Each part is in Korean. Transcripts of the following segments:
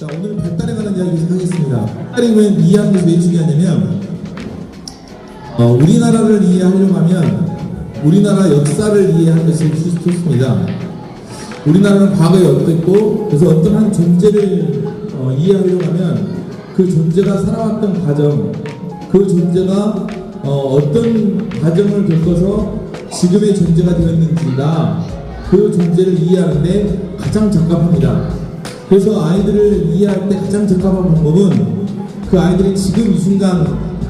자, 오늘은 발달에 관한 이야기 좀 하겠습니다. 발달이 왜 이해하는 것이 왜 중요하냐면, 우리나라를 이해하려고 하면 우리나라 역사를 이해하는 것이 좋습니다. 우리나라는 과거에 어땠고, 그래서 어떤 한 존재를 이해하려고 하면 그 존재가 살아왔던 과정, 그 존재가 어떤 과정을 겪어서 지금의 존재가 되었는지가 그 존재를 이해하는데 가장 적합합니다. 그래서 아이들을 이해할 때 가장 적합한 방법은 그 아이들이 지금 이 순간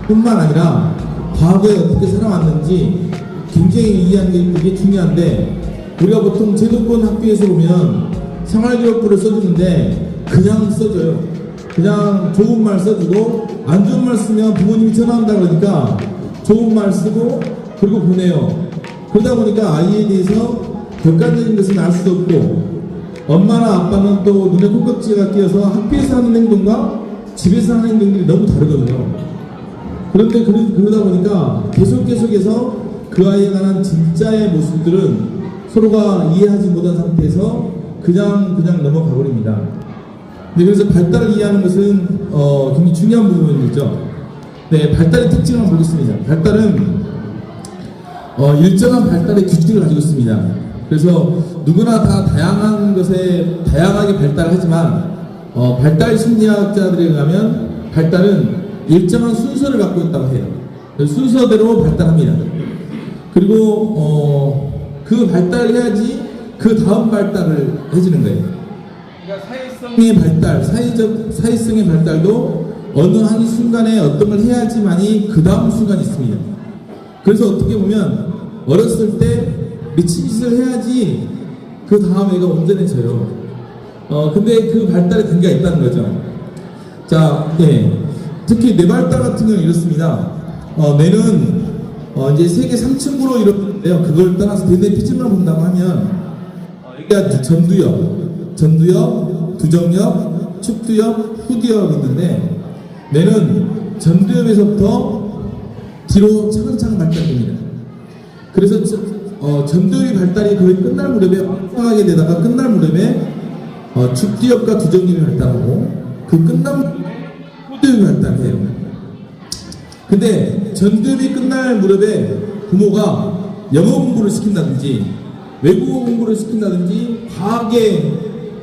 뿐만 아니라 과거에 어떻게 살아왔는지 굉장히 이해하는 게 되게 중요한데, 우리가 보통 제도권 학교에서 보면 생활기록부를 써주는데 그냥 써줘요. 그냥 좋은 말 써주고, 안 좋은 말 쓰면 부모님이 전화한다 그러니까 좋은 말 쓰고 그리고 보내요. 그러다 보니까 아이에 대해서 객관적인 것은 알 수도 없고, 엄마나 아빠는 또 눈에 콩깍지가 끼어서 학교에서 하는 행동과 집에서 하는 행동들이 너무 다르거든요. 그런데 그러다 보니까 계속해서 그 아이에 관한 진짜의 모습들은 서로가 이해하지 못한 상태에서 그냥 넘어가 버립니다. 네, 그래서 발달을 이해하는 것은 굉장히 중요한 부분이죠. 네, 발달의 특징을 한번 보겠습니다. 발달은 일정한 발달의 규칙을 가지고 있습니다. 그래서 누구나 다 다양한 것에 다양하게 발달을 하지만 발달 심리학자들에 의하면 발달은 일정한 순서를 갖고 있다고 해요. 순서대로 발달합니다. 그리고 그 발달을 해야지 그 다음 발달을 해주는 거예요. 그러니까 사회성의 발달, 사회성의 발달도 어느 한 순간에 어떤 걸 해야지만이 그 다음 순간이 있습니다. 그래서 어떻게 보면 어렸을 때 미친 짓을 해야지 그 다음 애가 온전해져요. 근데 그 발달에 단계가 있다는 거죠. 자, 예. 특히 뇌발달 같은 경우는 이렇습니다. 뇌는 이제 세계 3층으로 이루어졌는데요. 그걸 떠나서 뇌 피질만 본다고 하면 여기가 전두엽, 두정엽, 축두엽, 후두엽이 있는데, 뇌는 전두엽에서부터 뒤로 차근차근 발달됩니다. 그래서 전두엽이 발달이 거의 끝날 무렵에 왕성하게 되다가 끝날 무렵에 축두엽과 두정엽이 발달하고, 그 끝날 무렵에 후두엽이 발달해요. 근데 전두엽이 끝날 무렵에 부모가 영어 공부를 시킨다든지 외국어 공부를 시킨다든지 과학의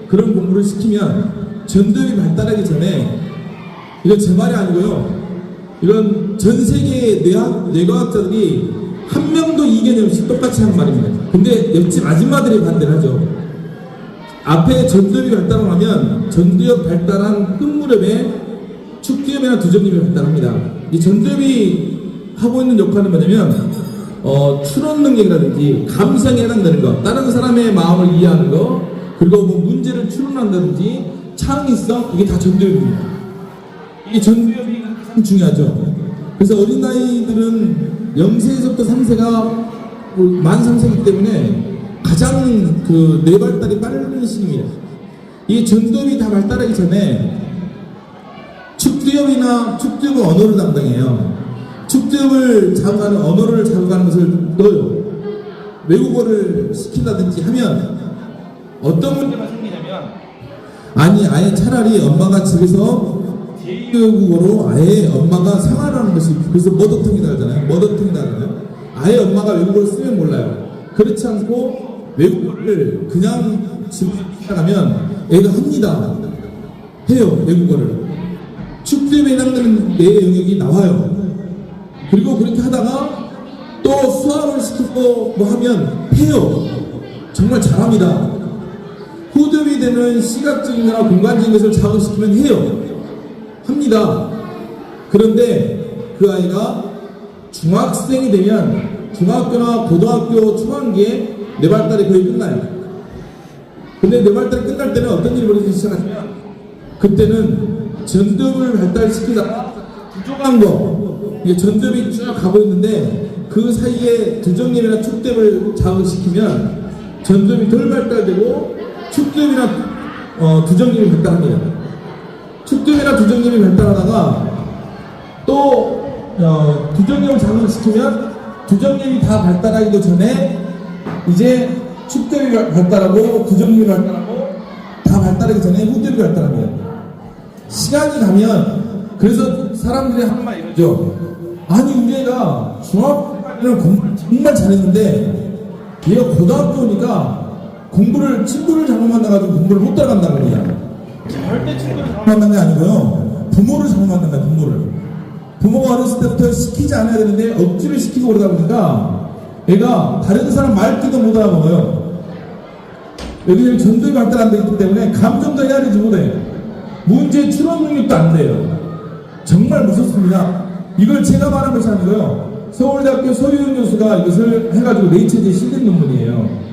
그런 공부를 시키면 전두엽이 발달하기 전에, 이건 제 말이 아니고요, 이건 전 세계의 뇌과학자들이 한 명도 이견이 없이 똑같이 한 말입니다. 근데 옆집 아줌마들이 반대를 하죠. 앞에 전두엽이 발달을 하면 전두엽 발달한 끝무렵에 축두엽이나 두정엽이 발달합니다. 이 전두엽이 하고 있는 역할은 뭐냐면 추론 능력이라든지 감성에 해당되는 것, 다른 사람의 마음을 이해하는 것, 그리고 뭐 문제를 추론한다든지 창의성, 이게 다 전두엽입니다. 이게 전두엽이 가장 중요하죠. 그래서 어린아이들은 0세에서부터 3세가 만 3세이기 때문에 가장 그 뇌발달이 빠른 시기입니다. 이 전두엽이 다 발달하기 전에 축두엽은 언어를 담당해요. 축두엽을 자극하는, 언어를 자극하는 것을 넣어요. 외국어를 시킨다든지 하면 어떤 문제가 생기냐면, 아예 차라리 엄마가 집에서 제2외국어로 아예 엄마가 생활하는 것이, 그래서 머더텅이다 하잖아요. 아예 엄마가 외국어를 쓰면 몰라요. 그렇지 않고 외국어를 그냥 집에서 시작하면 애가 합니다. 해요, 외국어를. 축두엽에 해당되는 내 영역이 나와요. 그리고 그렇게 하다가 또 수학을 시키고 뭐 하면 해요. 정말 잘합니다. 후두엽이 되는 시각적인 거나 공간적인 것을 자극시키면 해요. 합니다. 그런데 그 아이가 중학생이 되면 중학교나 고등학교 초반기에 뇌발달이 거의 끝나요. 근데 뇌발달이 끝날 때는 어떤 일이 벌어지기 시작하냐면, 그때는 전두엽을 발달시키다가 부족한 거, 이게 전두엽이 쭉 가고 있는데 그 사이에 두정엽이나 축두엽을 자극시키면 전두엽이 덜 발달되고 축두엽이나 두정엽이 발달합니다. 축두엽이나 두정엽이 발달하다가 또 두정엽을 자극시키면 두정엽이 다 발달하기도 전에 이제 축두엽이 발달하고 두정엽이 발달하고 다 발달하기 전에 후두엽이 발달합니다. 시간이 가면 그래서 사람들이 하는 말 이러죠. 아니 우리 애가 중학교는 공부를 정말 잘했는데 얘가 고등학교 오니까 친구를 잘못 만나가지고 공부를 못 따라간다고 합니다. 절대 친구를 잘못 만난 게 아니고요, 부모를 잘못 만난 거예요. 부모가 어렸을 때부터 시키지 않아야 되는데 억지로 시키고 그러다 보니까 애가 다른 사람 말귀도 못 알아먹어요. 여기는 전도의 발달 안 되기 때문에 감정도 헤아리지 못해요. 문제 추론 능력도 안 돼요. 정말 무섭습니다. 이걸 제가 말한 것이 아니고요, 서울대학교 서유은 교수가 이것을 해가지고 네이처지에 실린 논문이에요.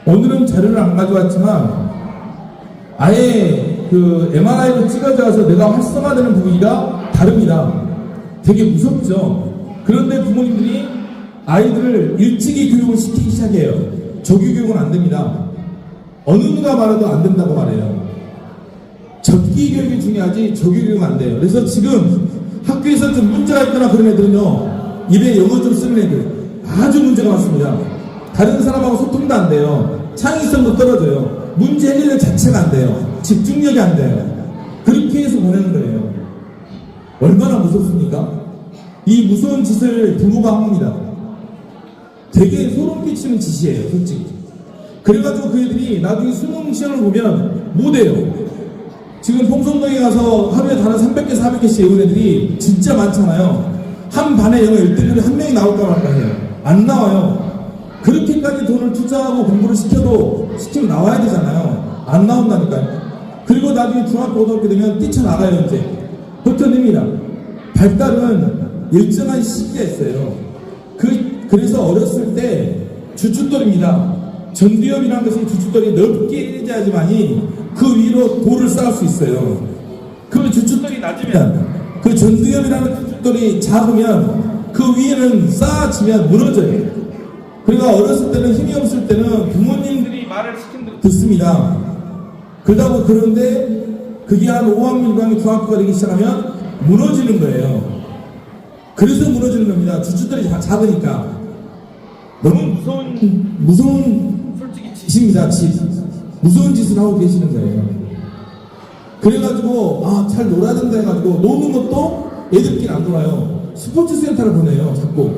오늘은 자료를 안 가져왔지만 아예 그 MRI로 찍어져서 내가 활성화되는 부위가 다릅니다. 되게 무섭죠. 그런데 부모님들이 아이들을 일찍이 교육을 시키기 시작해요. 조기 교육은 안 됩니다. 어느 누가 말해도 안 된다고 말해요. 적기 교육이 중요하지 조기 교육은 안 돼요. 그래서 지금 학교에서 좀 문제가 있거나 그런 애들은요, 입에 영어 좀 쓰는 애들 아주 문제가 많습니다. 다른 사람하고 소통도 안 돼요. 창의성도 떨어져요. 문제 해결 자체가 안 돼요. 집중력이 안 돼요. 그렇게 해서 보내는 거예요. 얼마나 무섭습니까? 이 무서운 짓을 부모가 합니다. 되게 소름 끼치는 짓이에요, 솔직히. 그래가지고 그 애들이 나중에 수능 시험을 보면 못해요. 지금 봉성동에 가서 하루에 단어 300개, 400개씩 외운 애들이 진짜 많잖아요. 한 반에 영어 1등급이 한 명이 나올까 말까 해요. 안 나와요. 그렇게까지 돈을 투자하고 공부를 시키면 나와야 되잖아요. 안 나온다니까요. 그리고 나중에 중학교, 고등학교 되면 뛰쳐나가요, 이제. 흩어집니다. 발달은 일정한 시기가 있어요. 그래서 어렸을 때 주춧돌입니다. 전두엽이라는 것이 주춧돌이 넓게 일자야지만이 그 위로 돌을 쌓을 수 있어요. 그 주춧돌이 낮으면, 그 전두엽이라는 주춧돌이 작으면 그 위에는 쌓아지면 무너져요. 그러니까 어렸을 때는 힘이 없을 때는 부모님들이 말을 시킨 대로 듣습니다. 그런데 그게 한 5학년, 6학년 중학교가 되기 시작하면 무너지는 거예요. 그래서 무너지는 겁니다. 주춧돌이 작으니까. 너무 무서운 솔직히 짓입니다. 무서운 짓을 하고 계시는 거예요. 그래가지고 잘 놀아야 된다 해가지고 노는 것도 애들끼리 안 놀아요. 스포츠 센터를 보내요. 자꾸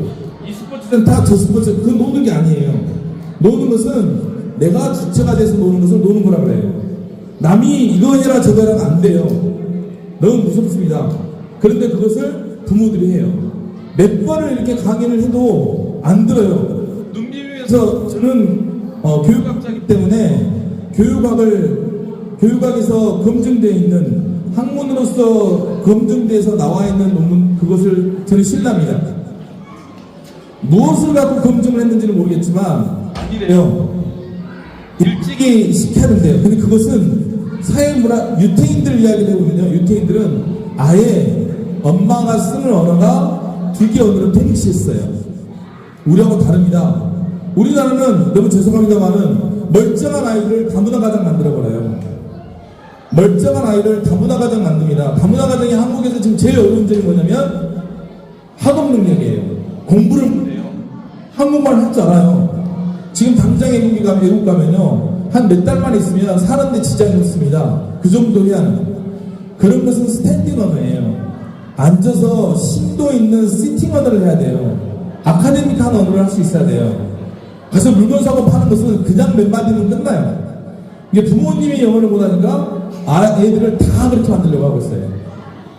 이 스포츠 센터 저 스포츠 그건 노는 게 아니에요. 노는 것은 내가 주체가 돼서 노는 것을 노는 거라 그래요. 남이 이거 해라 저거 해라가 안 돼요. 너무 무섭습니다. 그런데 그것을 부모들이 해요. 몇 번을 이렇게 강의를 해도 안 들어요. 눈비비에서 저는 교육학자이기 때문에 교육학에서 검증되어 있는 학문으로서 검증돼서 나와 있는 논문 그것을 저는 신뢰합니다. 무엇을 갖고 검증을 했는지는 모르겠지만 아니래요. 일찍이 시켜야 된대요. 근데 그것은 사회문화 유태인들 이야기를 해보면요, 유태인들은 아예 엄마가 쓰는 언어가 2개 언어를 동시에 써요. 우리하고 다릅니다. 우리나라는 너무 죄송합니다만은 멀쩡한 아이를 다문화 가정 만들어버려요. 멀쩡한 아이를 다문화 가정 만듭니다. 다문화 가정이 한국에서 지금 제일 어려운 점이 뭐냐면 학업 능력이에요. 공부를 못해요. 한국말 할 줄 알아요. 지금 당장 외국 가면요, 한 몇 달만 있으면 사는데 지장이 없습니다. 그 정도면 그런 것은 스탠딩 언어예요. 앉아서 심도 있는 시팅 언어를 해야 돼요. 아카데믹한 언어를 할 수 있어야 돼요. 가서 물건 사고 파는 것은 그냥 몇 마디면 끝나요. 이게 부모님이 영어를 못하니까 애들을 다 그렇게 만들려고 하고 있어요.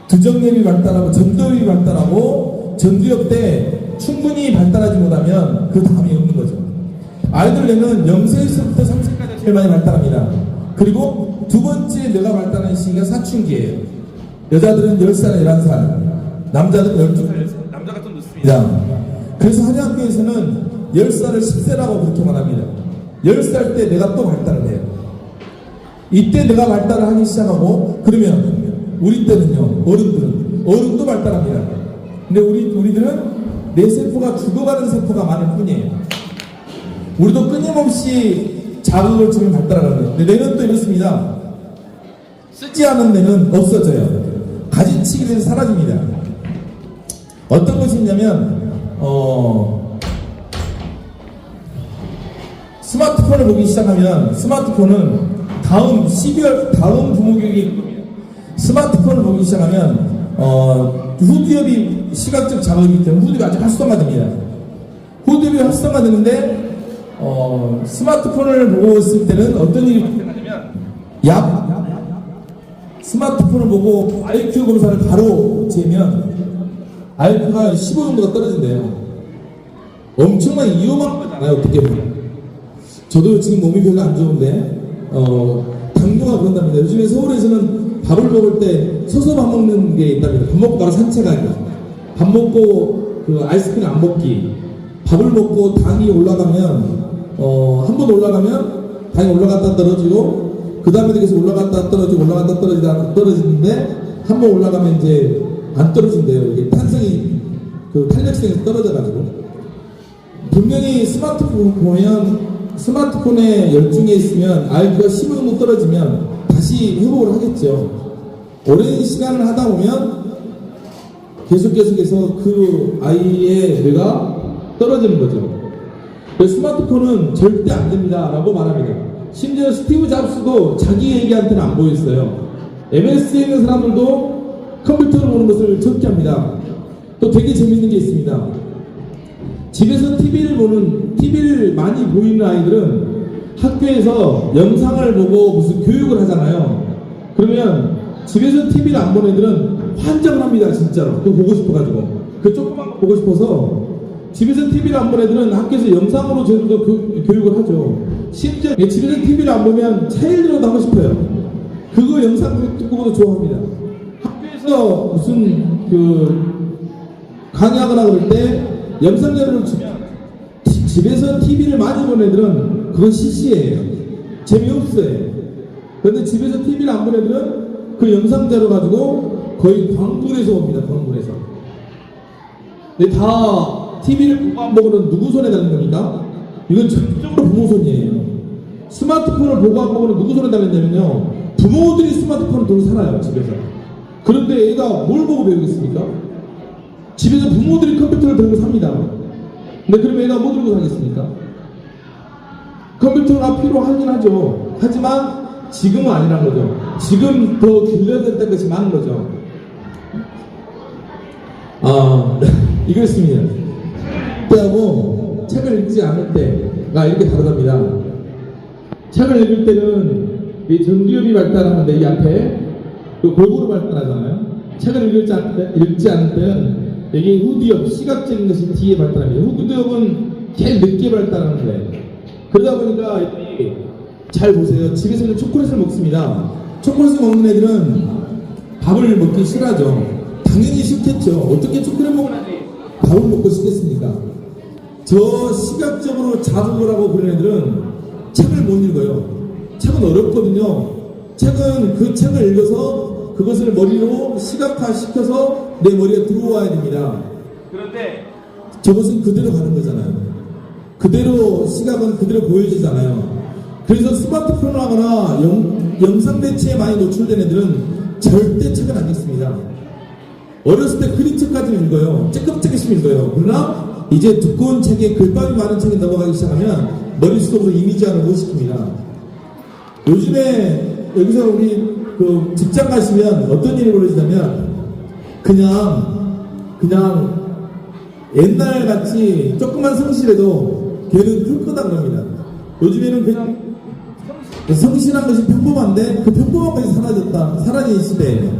두정lem이 발달하고 전두엽이 발달하고 전두엽 때 충분히 발달하지 못하면 그 다음이 없는 거죠. 아이들 뇌는 0세에서부터 3세까지 제일 많이 발달합니다. 그리고 두 번째 뇌가 발달하는 시기가 사춘기예요. 여자들은 10살, 11살, 남자들은 12살, 남자가 좀 늦습니다. 그래서 한의학교에서는 10살을 10세라고 그렇게 말합니다. 10살 때 내가 또 발달을 해요. 이때 내가 발달을 하기 시작하고, 그러면 우리 때는요, 어른도 발달합니다. 근데 우리들은 내 세포가 죽어가는 세포가 많을 뿐이에요. 우리도 끊임없이 자극을 주면 발달하거든요. 근데 뇌는 또 이렇습니다. 쓰지 않은 뇌는 없어져요. 가지치기 돼서 사라집니다. 어떤 것이 있냐면 스마트폰을 보기 시작하면 스마트폰은 다음 부모교육이 스마트폰을 보기 시작하면 후두엽이 시각적 자극이기 때문에 후두엽이 아주 활성화됩니다. 후두엽이 활성화되는데 스마트폰을 보고 있을 때는 어떤 일이 발생하냐면 스마트폰을 보고 IQ 검사를 바로 재면 IQ가 15 정도가 떨어진대요. 엄청난 위험한 거잖아요, 어떻게 보면. 저도 지금 몸이 별로 안 좋은데 당뇨가 그런답니다. 요즘에 서울에서는 밥을 먹을 때 서서 밥 먹는 게 있답니다. 밥 먹고 바로 산책하기, 밥 먹고 그 아이스크림 안 먹기, 밥을 먹고 당이 올라가면 한 번 올라가면 당이 올라갔다 떨어지고 그 다음에 계속 올라갔다 떨어지고 올라갔다 떨어지는데 한 번 올라가면 이제 안 떨어진대요. 이게 탄성이 그 탄력성이 떨어져가지고 분명히 스마트폰 보면 스마트폰에 열중해 있으면 IQ가 15 정도 떨어지면 다시 회복을 하겠죠. 오랜 시간을 하다 보면 계속해서 그 아이의 뇌가 떨어지는 거죠. 스마트폰은 절대 안 됩니다 라고 말합니다. 심지어 스티브 잡스도 자기 얘기한테는 안 보였어요. MS에 있는 사람들도 컴퓨터를 보는 것을 적게합니다. 또 되게 재밌는 게 있습니다. 집에서 TV를 많이 보이는 아이들은 학교에서 영상을 보고 무슨 교육을 하잖아요. 그러면 집에서 TV를 안 보는 애들은 환장을 합니다. 진짜로. 그거 보고 싶어가지고. 그 조그만 거 보고 싶어서 집에서 TV를 안 보는 애들은 학교에서 영상으로 제대로 교육을 하죠. 심지어 집에서 TV를 안 보면 차일드로도 하고 싶어요. 그거 영상 듣고도 좋아합니다. 학교에서 무슨 강의하거나 그럴 때 영상 자료를 주면 집에서 TV를 많이 보는 애들은 그건 CC예요. 재미없어요. 그런데 집에서 TV를 안 보는 애들은 그 영상 자료 가지고 거의 광분해서 봅니다. 광분해서. 근데 다 TV를 보고 안 보고는 누구 손에 달린 겁니까? 이건 전적으로 부모 손이에요. 스마트폰을 보고 안 보고는 누구 손에 달렸냐면요. 부모들이 스마트폰을 들고 살아요. 집에서. 그런데 애가 뭘 보고 배우겠습니까? 집에서 부모들이 컴퓨터를 들고 삽니다. 근데 그럼 애가 뭐 들고 살겠습니까? 컴퓨터가 필요하긴 하죠. 하지만 지금은 아니란 거죠. 지금 더 길러야 될 것이 많은 거죠. 이거였습니다. 때하고 책을 읽지 않을 때가 이렇게 다르답니다. 책을 읽을 때는 이 전두엽이 발달하는데 이 앞에 골고루 발달하잖아요. 책을 읽지 않을 때는 여기 후두엽, 시각적인 것이 뒤에 발달합니다. 후두엽은 제일 늦게 발달하는 거예요. 그러다 보니까 잘 보세요. 집에서는 초콜릿을 먹습니다. 초콜릿을 먹는 애들은 밥을 먹기 싫어하죠. 당연히 싫겠죠. 어떻게 초콜릿 먹으라니 밥을 먹고 싶겠습니까? 저 시각적으로 자극을 하고 그런 애들은 책을 못 읽어요. 책은 어렵거든요. 책은 그 책을 읽어서 그것을 머리로 시각화시켜서 내 머리에 들어와야 됩니다. 그런데 저것은 그대로 가는 거잖아요. 그대로 시각은 그대로 보여지잖아요. 그래서 스마트폰을 하거나 영상 매체에 많이 노출된 애들은 절대 책을 안 읽습니다. 어렸을 때 그림책까지는 읽어요. 쬐끔쬐끔씩 읽어요. 그러나 이제 두꺼운 책에 글밥이 많은 책에 넘어가기 시작하면 머릿속으로 이미지화를 못 시킵니다. 요즘에 여기서 우리 그 직장 가시면 어떤 일이 벌어지냐면 그냥 옛날 같이 조그만 성실해도 걔는 클 거다 그럽니다. 요즘에는 그냥 성실한 것이 평범한데 그 평범한 것이 사라진 시대예요.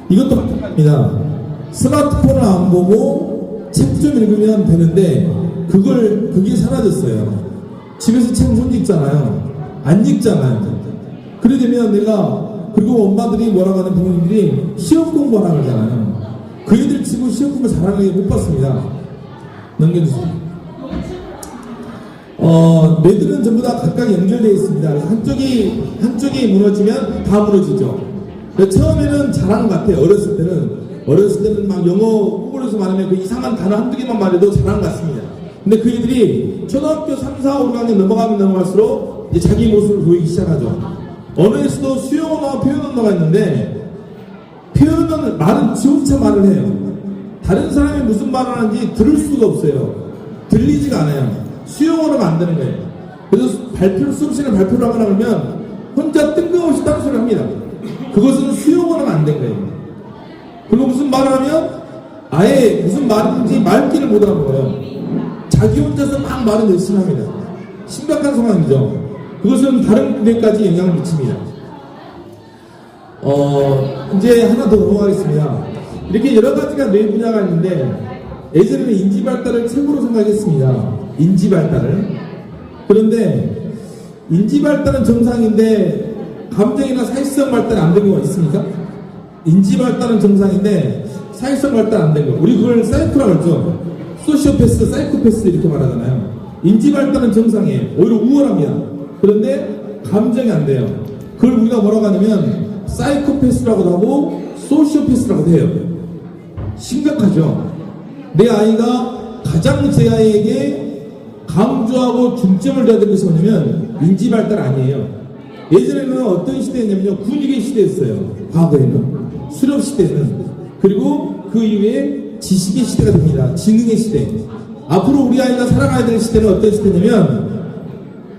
이것도 마찬가지입니다. 스마트폰을 안 보고 책 좀 읽으면 되는데 그게 사라졌어요. 집에서 책 못 읽잖아요. 안 읽잖아요. 그래 되면 그리고 엄마들이 뭐라고 하는 부모님들이 시험 공부하라 그러잖아요. 그 애들 치고 시험 공부 잘하는 애 못 봤습니다. 넘겨주세요. 뇌들은 전부 다 각각 연결되어 있습니다. 한쪽이 무너지면 다 무너지죠. 처음에는 잘하는 것 같아요. 어렸을 때는 막 영어 구글에서 말하면 그 이상한 단어 한두 개만 말해도 잘하는 것 같습니다. 근데 그 애들이 초등학교 3, 4, 5학년 넘어갈수록 이제 자기 모습을 보이기 시작하죠. 언어에서도 수용 언어와 표현 언어가 있는데 표현은 말은 지 혼자 말을 해요. 다른 사람이 무슨 말을 하는지 들을 수가 없어요. 들리지가 않아요. 수용 언어가 안 되는 거예요. 그래서 수업 시간에 발표를 하거나 그러면 혼자 뜬금없이 딴 소리를 합니다. 그것은 수용 언어가 안 돼요. 된 거예요. 그리고 무슨 말을 하면 아예 무슨 말인지 말귀를 못 알아먹어요. 자기 혼자서 막 말을 열심히 합니다. 심각한 상황이죠. 그것은 다른 데까지 영향을 미칩니다. 이제 하나 더 넘어가겠습니다. 이렇게 여러 가지가 뇌 분야가 있는데 예전에는 인지 발달을 최고로 생각했습니다. 인지 발달을. 그런데 인지 발달은 정상인데 감정이나 사회성 발달이 안 된 경우가 있습니까? 인지 발달은 정상인데 사회성 발달 안 된 거. 우리 그걸 사이코라고 하죠. 소시오패스, 사이코패스 이렇게 말하잖아요. 인지 발달은 정상이에요. 오히려 우월합니다. 그런데 감정이 안 돼요. 그걸 우리가 뭐라고 하냐면 사이코패스라고도 하고 소시오패스라고도 해요. 심각하죠. 내 아이가 가장 제 아이에게 강조하고 중점을 둬야 될 것이 뭐냐면 인지 발달 아니에요. 예전에는 어떤 시대였냐면요, 군익의 시대였어요. 과거에는 수렵 시대는. 그리고 그 이후에 지식의 시대가 됩니다. 지능의 시대. 앞으로 우리 아이가 살아가야 될 시대는 어떤 시대냐면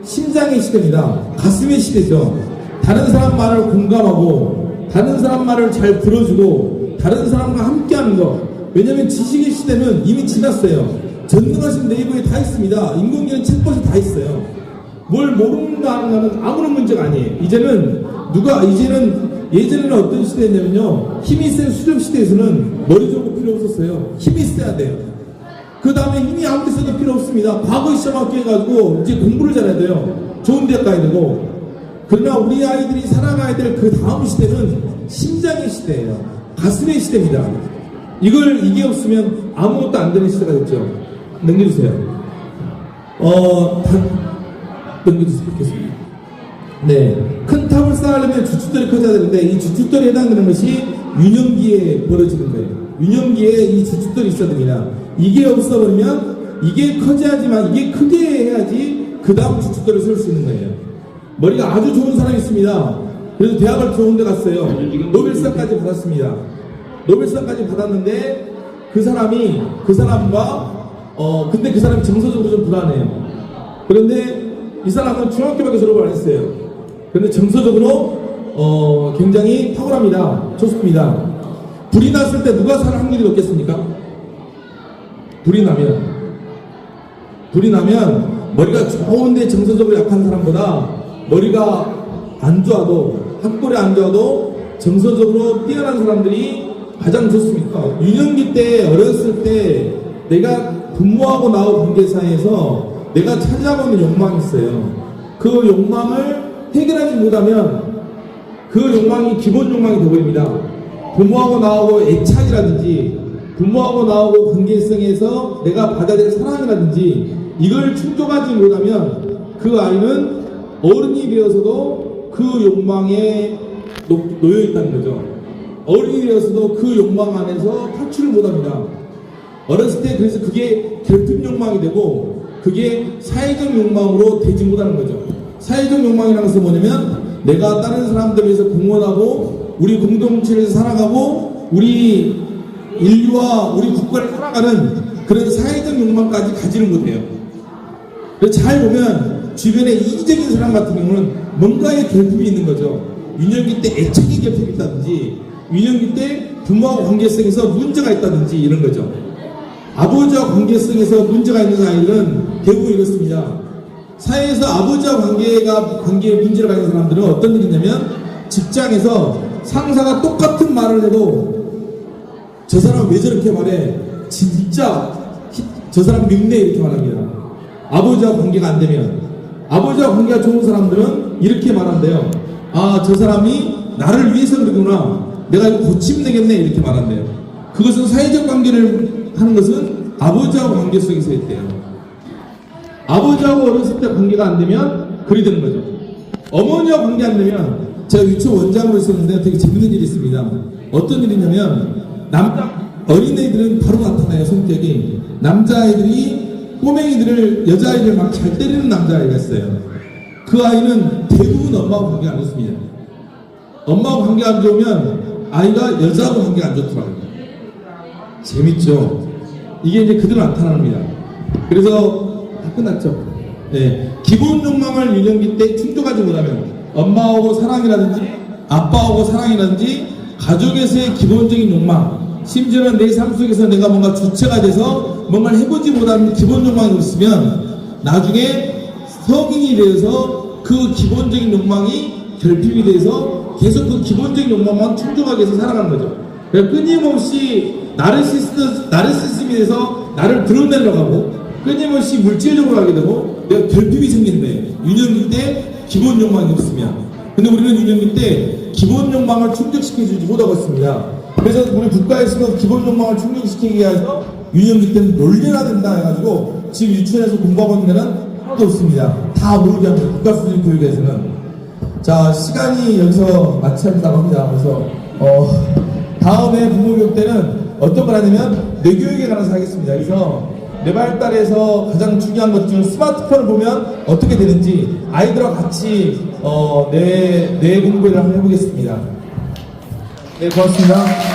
심장의 시대입니다. 가슴의 시대죠. 다른 사람 말을 공감하고 다른 사람 말을 잘 들어주고 다른 사람과 함께하는 거. 왜냐하면 지식의 시대는 이미 지났어요. 전능하신 네이버에 다 있습니다. 인공지능 챗봇이 다 있어요. 뭘 모르는가 하는 거는 아무런 문제가 아니에요. 이제는 예전에는 어떤 시대였냐면요, 힘이 센 수렵 시대에서는 머리 좋은 거 필요 없었어요. 힘이 세야 돼요. 그 다음에 힘이 아무리 세도 필요 없습니다. 과거 시험 합격해가지고 이제 공부를 잘해야 돼요. 좋은 대학 가야 되고. 그러나 우리 아이들이 살아가야 될 그 다음 시대는 심장의 시대예요. 가슴의 시대입니다. 이게 없으면 아무것도 안 되는 시대가 됐죠. 넘겨주세요. 넘겨주시겠습니다. 네. 큰 탑을 쌓으려면 주춧돌이 커져야 되는데 이 주춧돌에 해당되는 것이 유년기에 벌어지는 거예요. 유년기에 이 주춧돌이 있어야 됩니다. 이게 없어버리면 이게 커져야지만 이게 크게 해야지 그 다음 주춧돌을 세울 수 있는 거예요. 머리가 아주 좋은 사람이 있습니다. 그래서 대학을 좋은 데 갔어요. 노벨상까지 받았습니다. 노벨상까지 받았는데 그 사람이 근데 그 사람이 정서적으로 좀 불안해요. 그런데 이 사람은 중학교밖에 졸업을 안 했어요. 그런데 정서적으로 굉장히 탁월합니다. 좋습니다. 불이 났을 때 누가 살 확률이 높겠습니까? 불이 나면 머리가 좋은데 정서적으로 약한 사람보다 머리가 안 좋아도 학벌이 안 좋아도 정서적으로 뛰어난 사람들이 가장 좋습니다. 유년기 때 어렸을 때 내가 부모하고 나하고 관계 사이에서 내가 찾아가고 있는 욕망이 있어요. 그 욕망을 해결하지 못하면 그 욕망이 기본 욕망이 되어버립니다. 부모하고 나하고 애착이라든지 부모하고 나하고 관계성에서 내가 받아야 될 사랑이라든지 이걸 충족하지 못하면 그 아이는 어른이 되어서도 그 욕망에 놓여 있다는 거죠. 어른이 되어서도 그 욕망 안에서 탈출을 못합니다. 어렸을 때 그래서 그게 결핍 욕망이 되고 그게 사회적 욕망으로 되지 못하는 거죠. 사회적 욕망이라는 것은 뭐냐면 내가 다른 사람들을 위해서 공헌하고 우리 공동체를 살아가고 우리 인류와 우리 국가를 살아가는 그런 사회적 욕망까지 가지는 못해요. 그래서 잘 보면 주변에 이기적인 사람 같은 경우는 뭔가의 결핍이 있는 거죠. 유년기 때 애착의 결핍이 있다든지 유년기 때 부모와 관계성에서 문제가 있다든지 이런 거죠. 아버지와 관계성에서 문제가 있는 아이들은 대부분 이렇습니다. 사회에서 아버지와 관계에 문제를 가진 사람들은 어떤 일이 있냐면 직장에서 상사가 똑같은 말을 해도 저 사람 왜 저렇게 말해? 진짜 저 사람 밉네 이렇게 말합니다. 아버지와 관계가 안 되면 아버지와 관계가 좋은 사람들은 이렇게 말한대요. 아, 저 사람이 나를 위해서 그러구나. 내가 이거 고치면 되겠네 이렇게 말한대요. 그것은 사회적 관계를 하는 것은 아버지하고 관계 속에서 했대요. 아버지하고 어렸을 때 관계가 안 되면 그리 되는 거죠. 어머니와 관계 안 되면 제가 유치원 원장으로 있었는데 되게 재밌는 일이 있습니다. 어떤 일이냐면 어린애들은 바로 나타나요. 성격이. 남자아이들이 꼬맹이들을 여자아이들 막 잘 때리는 남자아이가 있어요. 그 아이는 대부분 엄마하고 관계가 안 좋습니다. 엄마하고 관계가 안 좋으면 아이가 여자하고 관계가 안 좋더라고요. 재밌죠? 이게 이제 그대로 나타납니다. 그래서 다 끝났죠. 네. 기본 욕망을 유년기 때 충족하지 못하면 엄마하고 사랑이라든지 아빠하고 사랑이라든지 가족에서의 기본적인 욕망, 심지어는 내 삶 속에서 내가 뭔가 주체가 돼서 뭔가를 해보지 못하는 기본 욕망이 있으면 나중에 성인이 되어서 그 기본적인 욕망이 결핍이 돼서 계속 그 기본적인 욕망만 충족하기 위해서 살아가는 거죠. 그러니까 끊임없이 나르시시즘이 돼서 나를 드러내려고 하고 끊임없이 물질적으로 하게 되고 내가 결핍이 생긴대. 유년기 때 기본 욕망이 없으면. 근데 우리는 유년기 때 기본 욕망을 충족시켜주지 못하고 있습니다. 그래서 우리 국가에서는 기본 욕망을 충족시키기 위해서 유년기 때는 놀려야 된다 해가지고 지금 유치원에서 공부하고 있는 데는 하나도 없습니다. 다 모르게 합니다. 국가 수준 교육에서는. 자, 시간이 여기서 마치한다고 합니다. 그래서 다음에 부모교육 때는 어떤 걸 하냐면 뇌교육에 관해서 하겠습니다. 그래서 뇌발달에서 가장 중요한 것 중 스마트폰을 보면 어떻게 되는지 아이들과 같이 뇌 공부를 한번 해보겠습니다. 네, 고맙습니다.